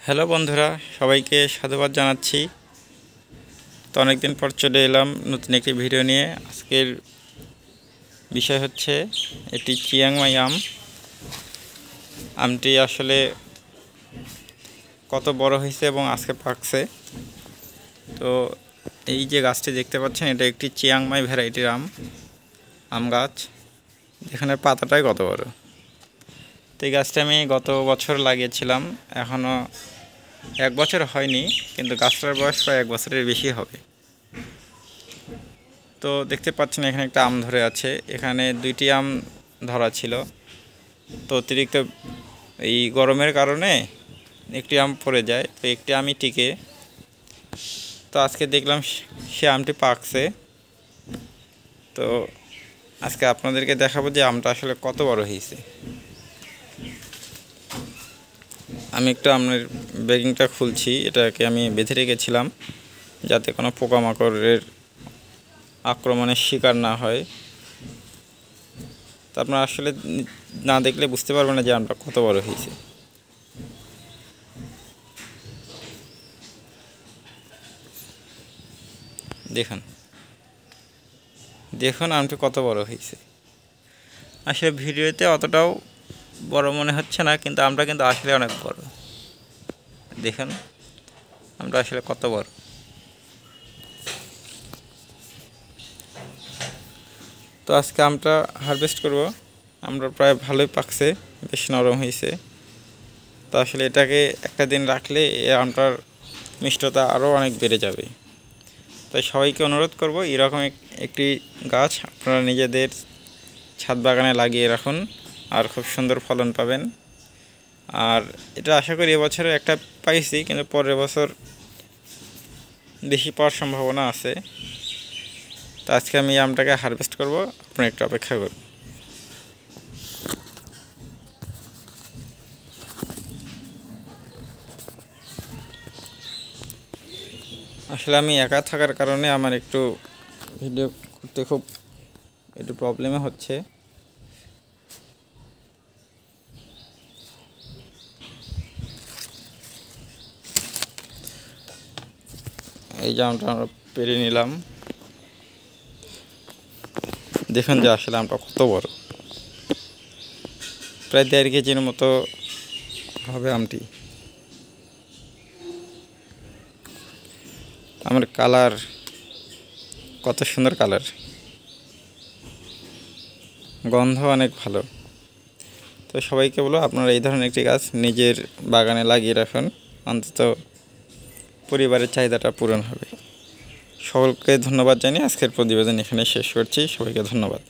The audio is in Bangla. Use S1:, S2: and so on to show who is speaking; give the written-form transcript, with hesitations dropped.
S1: হ্যালো বন্ধুরা, সবাইকে সাধুবাদ জানাচ্ছি। তো অনেকদিন পর চলে এলাম নতুন একটি ভিডিও নিয়ে। আজকের বিষয় হচ্ছে এটি চিয়াংমাই আমটি আসলে কত বড় হয়েছে এবং আজকে পাকছে। তো এই যে গাছটি দেখতে পাচ্ছেন, এটা একটি চিয়াংমাই ভ্যারাইটির আম গাছ, যেখানে পাতাটাই কত বড়। তো এই গাছটা আমি গত বছর লাগিয়েছিলাম, এখনও 1 বছর হয়নি, কিন্তু গাছটার বয়স প্রায় 1 বছরের বেশি হবে। তো দেখতে পাচ্ছেন এখানে একটা আম ধরে আছে, এখানে 2টি আম ধরা ছিল। তো অতিরিক্ত এই গরমের কারণে একটি আম পড়ে যায়, তো একটি আমই টিকে। তো আজকে দেখলাম সে আমটি পাকছে। তো আজকে আপনাদেরকে দেখাবো যে আমটা আসলে কত বড় হয়েছে। আমি একটু আমের ব্যাগিংটা খুলছি, এটাকে আমি বেঁধে রেখেছিলাম যাতে কোনো পোকামাকড়ের আক্রমণের শিকার না হয়। তো আপনারা আসলে না দেখলে বুঝতে পারবেন না যে আমটা কত বড় হয়েছে। দেখুন দেখুন আমটি কত বড় হয়েছে। আসলে ভিডিওতে অতটাও বড় মনে হচ্ছে না, কিন্তু আমটা কিন্তু আসলে অনেক বড়। দেখুন আমটা আসলে কত বড়। তো আজকে আমটা হারভেস্ট করব। আমরা প্রায় ভালোই পাকছে, বেশ নরম হয়েছে। তো আসলে এটাকে একটা দিন রাখলে এই আমটার মিষ্টতা আরও অনেক বেড়ে যাবে। তাই সবাইকে অনুরোধ করব, এরকম একটি গাছ আপনারা নিজেদের ছাদ বাগানে লাগিয়ে রাখুন, আর খুব সুন্দর ফলন পাবেন। আর এটা আশা করি এবছরে একটা পাইছি, কিন্তু পরের বছর বেশি পাওয়ার সম্ভাবনা আছে। তো আজকে আমি আমটাকে হারভেস্ট করব, আপনারা একটু অপেক্ষা করুন। আসলে আমি একা থাকার কারণে আমার একটু ভিডিও করতে খুব একটু প্রবলেমে হচ্ছে। এই যে আমটা আমরা পেরে নিলাম। দেখুন যে আসলে আমটা কত বড়, প্রায় 1.5 কেজির মতো হবে আমটি। আমার কালার কত সুন্দর কালার, গন্ধ অনেক ভালো। তো সবাইকে বলো, আপনারা এই ধরনের একটি গাছ নিজের বাগানে লাগিয়ে রাখুন, অন্তত পরিবারের চাহিদাটা পূরণ হবে। সকলকে ধন্যবাদ জানিয়ে আজকের প্রতিবেদন এখানে শেষ করছি। সবাইকে ধন্যবাদ।